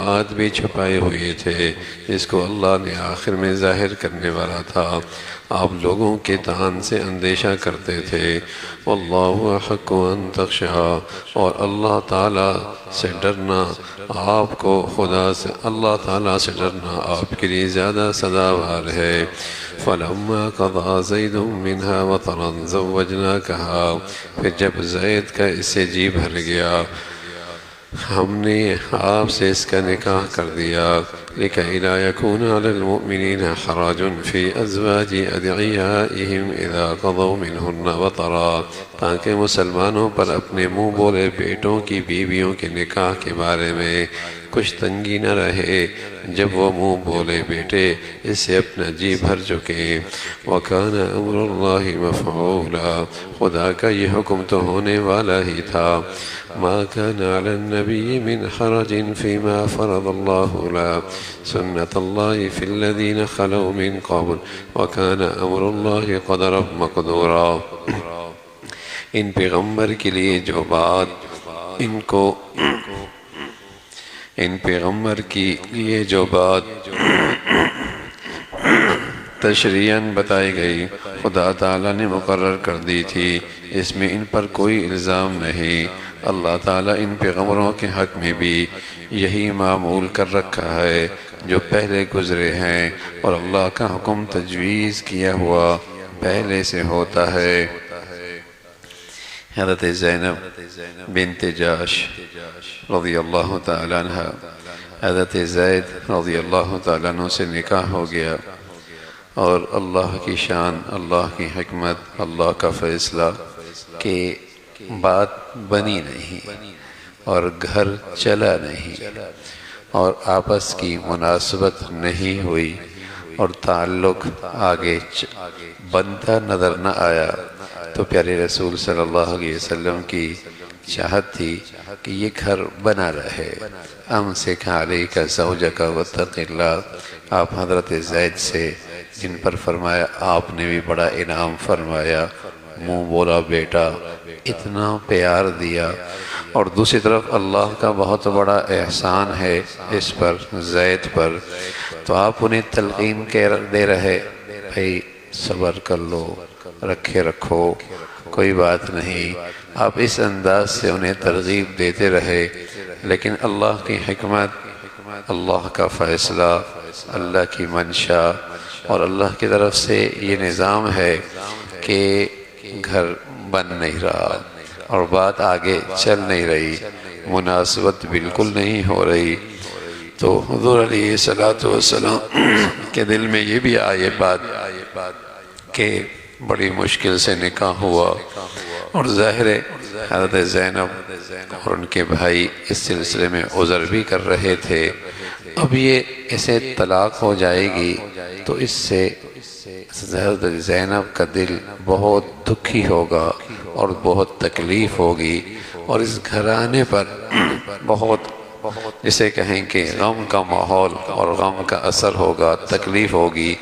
بات بھی چھپائے ہوئے تھے، جس کو اللہ نے آخر میں ظاہر کرنے والا تھا۔ آپ لوگوں کے طعن سے اندیشہ کرتے تھے۔ واللہ احق ان تخشع، اور اللہ تعالیٰ سے ڈرنا آپ کو، خدا سے اللہ تعالیٰ سے ڈرنا آپ کے لیے زیادہ سزاوار ہے۔ فلما قضى زید منها وطرا زوجناکها، پھر جب زید کا اس سے جی بھر گیا، ہم نے آپ سے اس کا نکاح کر دیا۔ لِكَيْ لَا يَكُونَ عَلَى الْمُؤْمِنِينَ حَرَجٌ فِي أَزْوَاجِ أَدْعِيَائِهِمْ إِذَا قَضَوْا مِنْهُنَّ وَطَرًا، تاکہ مسلمانوں پر اپنے منہ بولے بیٹوں کی بیویوں کے نکاح کے بارے میں کچھ تنگی نہ رہے جب وہ منہ بولے بیٹے اس سے اپنا جی بھر چکے۔ وَكَانَ أَمْرُ اللَّهِ مَفْعُولًا، خدا کا یہ حکم تو ہونے والا ہی تھا۔ مَا كَانَ عَلَى النَّبِيِّ مِنْ حَرَجٍ فِيمَا فَرَضَ اللَّهُ لَهُ، سُنَّةَ اللَّهِ فِي الَّذِينَ خَلَوْا مِنْ قَبْلُ وَكَانَ أَمْرُ اللَّهِ قَدَرًا مَقْدُورًا۔ ان پیغمبر کے لیے جو بات ان پیغمبر کی لیے جو بات تشریعاً بتائی گئی، خدا تعالیٰ نے مقرر کر دی تھی، اس میں ان پر کوئی الزام نہیں۔ اللہ تعالیٰ ان پیغمبروں کے حق میں بھی یہی معمول کر رکھا ہے جو پہلے گزرے ہیں، اور اللہ کا حکم تجویز کیا ہوا پہلے سے ہوتا ہے۔ حضرت زینب بنت جاش رضی اللہ تعالیٰ عنہ، حضرت زید رضی اللہ تعالیٰ عنہ سے نکاح ہو گیا، اور اللہ کی شان، اللہ کی حکمت، اللہ کا فیصلہ کہ بات بنی نہیں اور گھر چلا نہیں اور آپس کی مناسبت نہیں ہوئی اور تعلق آگے بنتا نظر نہ آیا، تو پیارے رسول صلی اللہ علیہ وسلم کی چاہت تھی کہ یہ گھر بنا رہے۔ امسک علیک زوجک واتق اللہ، آپ حضرت زید سے جن پر فرمایا آپ نے بھی بڑا انعام فرمایا، منہ بولا بیٹا، اتنا پیار دیا، اور دوسری طرف اللہ کا بہت بڑا احسان ہے اس پر، زید پر، تو آپ انہیں تلقین دے رہے، بھائی صبر کر لو، رکھے رکھو، کوئی بات نہیں۔ آپ اس انداز سے انہیں ترغیب دیتے رہے، لیکن اللہ کی حکمت، اللہ کا فیصلہ، اللہ کی منشا اور اللہ کی طرف سے یہ نظام ہے کہ گھر بن نہیں رہا اور بات آگے چل نہیں رہی، مناسبت بالکل نہیں ہو رہی، تو حضور علیہ السلام کے دل میں یہ بھی آئے بات کہ بڑی مشکل سے نکاح ہوا، اور ظاہر ہے حضرت زینب اور ان کے بھائی اس سلسلے میں عذر بھی کر رہے تھے۔ اب یہ اسے طلاق ہو جائے گی تو اس سے حضرت زینب کا دل بہت دکھی ہوگا اور بہت تکلیف ہوگی، اور اس گھرانے پر بہت جسے کہیں کہ غم کا ماحول اور غم کا اثر ہوگا، تکلیف ہوگی۔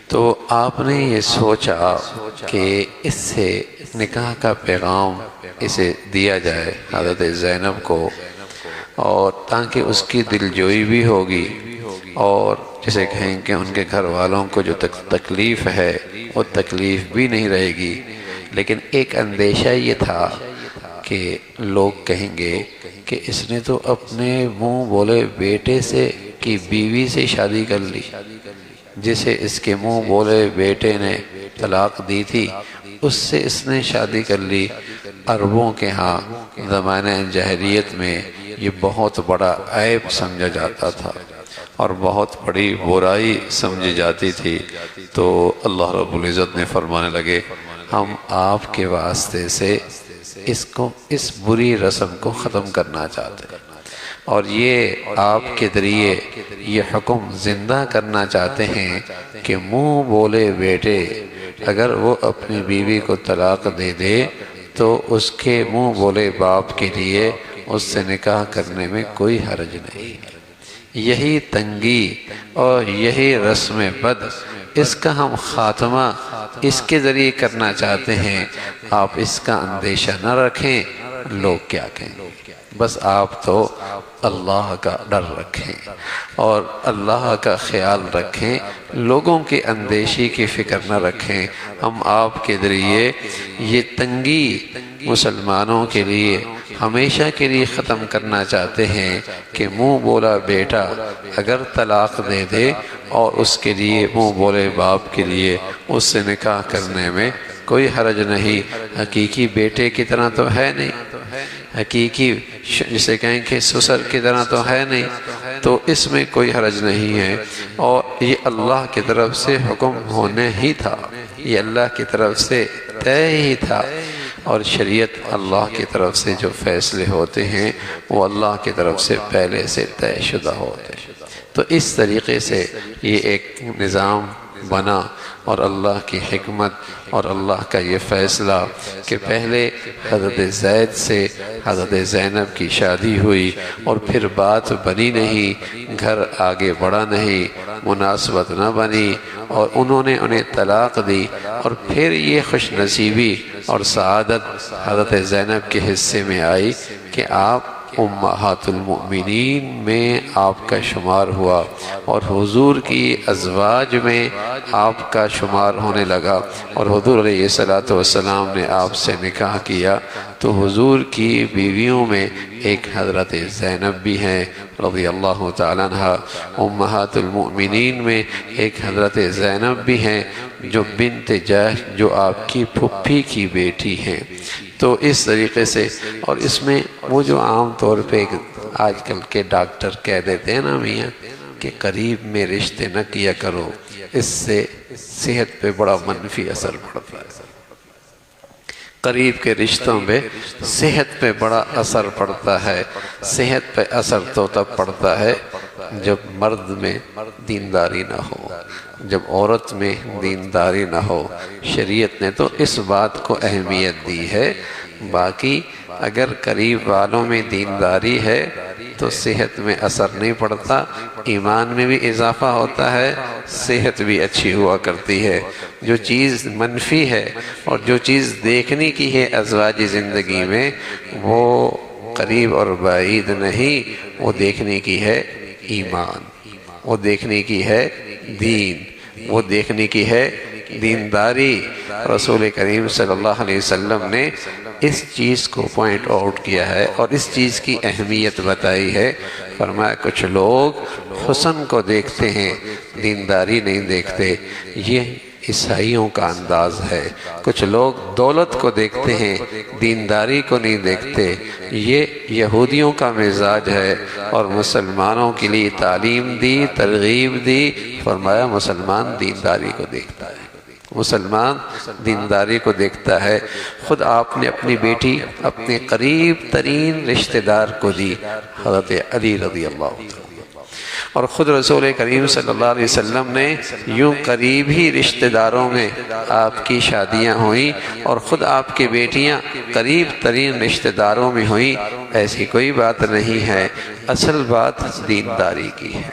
تو آپ نے یہ سوچا کہ اس سے نکاح کا پیغام اسے دیا جائے حضرت زینب کو، اور تاکہ اس کی دلجوئی بھی ہوگی، اور جسے کہیں کہ ان کے گھر والوں کو جو تکلیف ہے وہ تکلیف بھی نہیں رہے گی۔ لیکن ایک اندیشہ یہ تھا کہ لوگ کہیں گے کہ اس نے تو اپنے منہ بولے بیٹے سے کی بیوی سے شادی کر لی، جسے اس کے منہ بولے بیٹے نے طلاق دی تھی اس سے اس نے شادی کر لی۔ عربوں کے ہاں زمانہ جاہلیت میں یہ بہت بڑا عیب سمجھا جاتا تھا اور بہت بڑی برائی سمجھی جاتی تھی، تو اللہ رب العزت نے فرمانے لگے ہم آپ کے واسطے سے اس بری رسم کو ختم کرنا چاہتے ہیں، اور یہ آپ کے ذریعے یہ حکم زندہ کرنا چاہتے ہیں کہ منہ بولے بیٹے اگر وہ اپنی بیوی کو طلاق دے دے تو اس کے منہ بولے باپ کے لیے اس سے نکاح کرنے میں کوئی حرج نہیں۔ یہی تنگی اور یہی رسم بد، اس کا ہم خاتمہ اس کے ذریعے کرنا چاہتے ہیں۔ آپ اس کا اندیشہ نہ رکھیں، لوگ کیا کہیں گے۔ بس آپ تو اللہ کا ڈر رکھیں اور اللہ کا خیال رکھیں، لوگوں کے اندیشی کی فکر نہ رکھیں۔ ہم آپ کے ذریعے یہ تنگی مسلمانوں کے لیے ہمیشہ کے لیے ختم کرنا چاہتے ہیں کہ منہ بولا بیٹا اگر طلاق دے دے اور اس کے لیے منہ بولے باپ کے لیے اس سے نکاح کرنے میں کوئی حرج نہیں۔ حقیقی بیٹے کی طرح تو ہے نہیں، حقیقی جسے کہیں کہ سسر کی طرح تو ہے نہیں، تو اس میں کوئی حرج نہیں ہے۔ اور یہ اللہ کی طرف سے حکم ہونے ہی تھا، یہ اللہ کی طرف سے طے ہی تھا، اور شریعت اللہ کی طرف سے جو فیصلے ہوتے ہیں وہ اللہ کی طرف سے پہلے سے طے شدہ ہوتے ہیں۔ تو اس طریقے سے یہ ایک نظام بنا، اور اللہ کی حکمت اور اللہ کا یہ فیصلہ کہ پہلے حضرت زید سے حضرت زینب کی شادی ہوئی اور پھر بات بنی نہیں، گھر آگے بڑھا نہیں، مناسبت نہ بنی، اور انہوں نے انہیں طلاق دی، اور پھر یہ خوش نصیبی اور سعادت حضرت زینب کے حصے میں آئی کہ آپ امہات المؤمنین میں آپ کا شمار ہوا، اور حضور کی ازواج میں آپ کا شمار ہونے لگا، اور حضور علیہ السلام نے آپ سے نکاح کیا۔ تو حضور کی بیویوں میں ایک حضرت زینب بھی ہیں رضی اللہ تعالیٰ عنہ، امہات المؤمنین میں ایک حضرت زینب بھی ہیں جو بنت جحش، جو آپ کی پھپھی کی بیٹی ہیں۔ تو اس طریقے سے، اور اس میں وہ جو عام طور پہ آج کل کے ڈاکٹر کہہ دیتے ہیں نا میاں کہ قریب میں رشتے نہ کیا کرو، اس سے صحت پہ بڑا منفی اثر پڑتا ہے۔ قریب کے رشتوں میں صحت پہ بڑا اثر پڑتا ہے۔ صحت پہ اثر تو تب پڑتا ہے جب مرد میں دینداری نہ ہو، جب عورت میں دینداری نہ ہو۔ شریعت نے تو اس بات کو اہمیت دی ہے، باقی اگر قریب والوں میں دینداری ہے تو صحت میں اثر نہیں پڑتا، ایمان میں بھی اضافہ ہوتا ہے، صحت بھی اچھی ہوا کرتی ہے۔ جو چیز منفی ہے اور جو چیز دیکھنے کی ہے ازواجی زندگی میں، وہ قریب اور بعید نہیں، وہ دیکھنے کی ہے ایمان، وہ دیکھنے کی ہے دین، وہ دیکھنے کی ہے دینداری۔ رسول کریم صلی اللہ علیہ وسلم نے اس چیز کو پوائنٹ آؤٹ کیا ہے اور اس چیز کی اہمیت بتائی ہے۔ فرمایا کچھ لوگ حسن کو دیکھتے ہیں، دینداری نہیں دیکھتے، یہ عیسائیوں کا انداز ہے۔ کچھ لوگ دولت کو دیکھتے ہیں، دینداری کو نہیں دیکھتے، یہ یہودیوں کا مزاج ہے۔ اور مسلمانوں کے لیے تعلیم دی، ترغیب دی، فرمایا مسلمان دینداری کو دیکھتا ہے، مسلمان دینداری کو دیکھتا ہے۔ خود آپ نے اپنی بیٹی اپنے قریب ترین رشتہ دار کو دی، حضرت علی رضی اللہ عنہ، اور خود رسول کریم صلی اللہ علیہ وسلم نے یوں قریب ہی رشتہ داروں میں آپ کی شادیاں ہوئیں، اور خود آپ کی بیٹیاں قریب ترین رشتہ داروں میں ہوئیں۔ ایسی کوئی بات نہیں ہے، اصل بات دینداری کی ہے،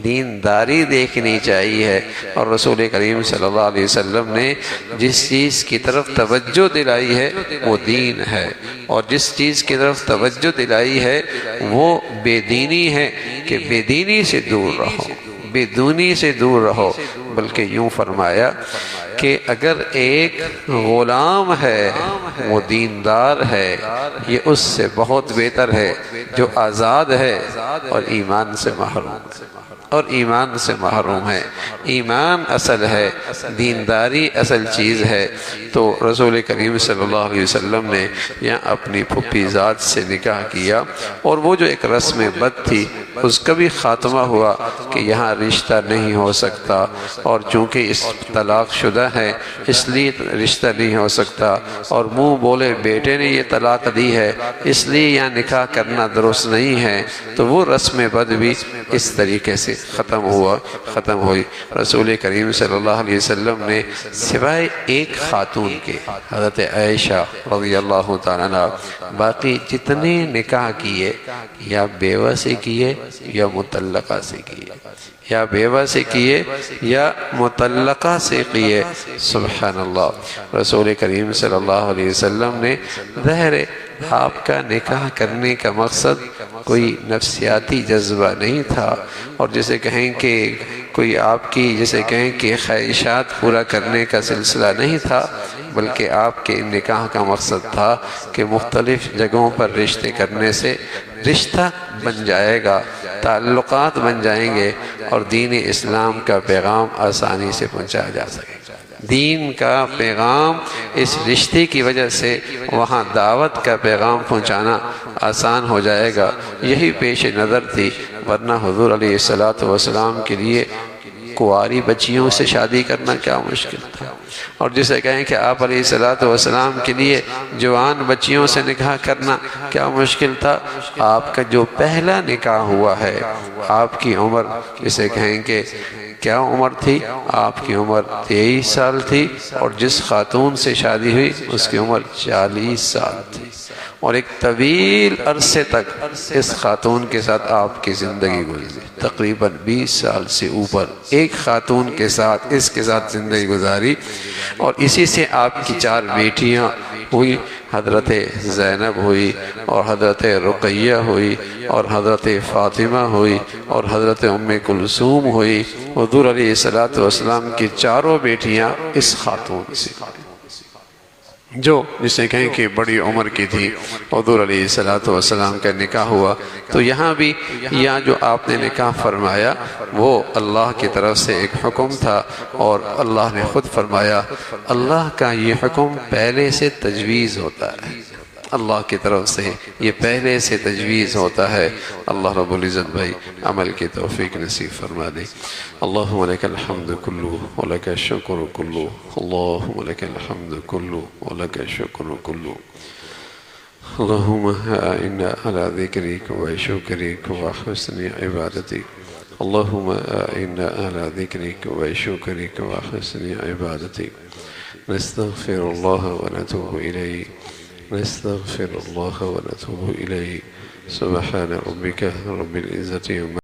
دینداری دیکھنی چاہیے۔ اور رسول کریم صلی اللہ علیہ وسلم نے جس چیز کی طرف توجہ دلائی ہے وہ دین ہے، اور جس چیز کی طرف توجہ دلائی ہے وہ بے دینی ہے کہ بے دینی سے دور رہو، بے دینی سے دور رہو۔ بلکہ یوں فرمایا کہ اگر ایک غلام ہے وہ دیندار ہے، یہ اس سے بہت بہتر ہے جو آزاد ہے اور ایمان سے محروم ہے، اور ایمان سے محروم ہے۔ ایمان اصل ہے، دینداری اصل چیز ہے۔ تو رسول کریم صلی اللہ علیہ وسلم نے یہاں اپنی پھپھی ذات سے نکاح کیا، اور وہ جو ایک رسم بد تھی اس کا بھی خاتمہ ہوا کہ یہاں رشتہ نہیں ہو سکتا، اور چونکہ اس طلاق شدہ ہے اس لیے رشتہ نہیں ہو سکتا، اور منہ بولے بیٹے نے یہ طلاق دی ہے اس لیے یہاں نکاح کرنا درست نہیں ہے۔ تو وہ رسم بد بھی اس طریقے سے ختم ہوئی۔ رسول کریم صلی اللہ علیہ وسلم نے سوائے ایک خاتون کے، حضرت عائشہ رضی اللہ تعالیٰ عنہ، باقی جتنے نکاح کیے یا بیوہ سے کیے یا مطلقہ سے کیے، یا بیوہ سے کیے یا مطلقہ سے کیے۔ سبحان اللہ، رسول کریم صلی اللہ علیہ وسلم نے ظاہر آپ کا نکاح کرنے کا مقصد کوئی نفسیاتی جذبہ نہیں تھا، اور جسے کہیں کہ کوئی آپ کی جسے کہیں کہ خواہشات پورا کرنے کا سلسلہ نہیں تھا، بلکہ آپ کے نکاح کا مقصد تھا کہ مختلف جگہوں پر رشتے کرنے سے رشتہ بن جائے گا، تعلقات بن جائیں گے، اور دین اسلام کا پیغام آسانی سے پہنچایا جا سکے گا۔ دین کا پیغام اس رشتے کی وجہ سے وہاں دعوت کا پیغام پہنچانا آسان ہو جائے گا، یہی پیش نظر تھی، ورنہ حضور علیہ السلام کے لیے کنواری بچیوں سے شادی کرنا کیا مشکل تھا، اور جسے کہیں کہ آپ علیہ السلام کے لیے جوان بچیوں سے نکاح کرنا کیا مشکل تھا۔ آپ کا جو پہلا نکاح ہوا ہے، آپ کی عمر جسے کہیں کہ کیا عمر تھی، آپ کی عمر 23 سال تھی، اور جس خاتون سے شادی ہوئی اس کی عمر 40 سال تھی، اور ایک طویل عرصے تک اس خاتون کے ساتھ آپ کی زندگی گزری، تقریباً 20 سال سے اوپر ایک خاتون کے ساتھ اس کے ساتھ زندگی گزاری، اور اسی سے آپ کی 4 بیٹیاں ہوئی، حضرت زینب ہوئی، اور حضرت رقیہ ہوئی، اور حضرت فاطمہ ہوئی، اور حضرت ام کلثوم ہوئی۔ حضور علیہ السلام کی 4 بیٹیاں اس خاتون سے، جو جسے کہیں کہ بڑی عمر کی تھی، حضور علیہ السلام کا نکاح ہوا۔ تو یہاں بھی یہاں جو آپ نے نکاح فرمایا وہ اللہ کی طرف سے ایک حکم تھا، اور اللہ نے خود فرمایا، اللہ کا یہ حکم پہلے سے تجویز ہوتا ہے، اللہ کی طرف سے یہ پہلے سے تجویز ہوتا ہے۔ اللہ رب العزت بھائی عمل کی توفیق نصیب فرما دے۔ اللہم لک الحمد کلہ ولک الشکر کلہ، اللہم لک الحمد کلہ ولک الشکر کلہ، اللہم اعنا علی ذکرک وشکرک وحسن عبادتک، اللہم اعنا علی ذکرک وشکرک وحسن عبادتک، نستغفر اللہ ونتوب الیہ، نستغفر اللہ ونتوب الیہ، سبحان ربک رب العزة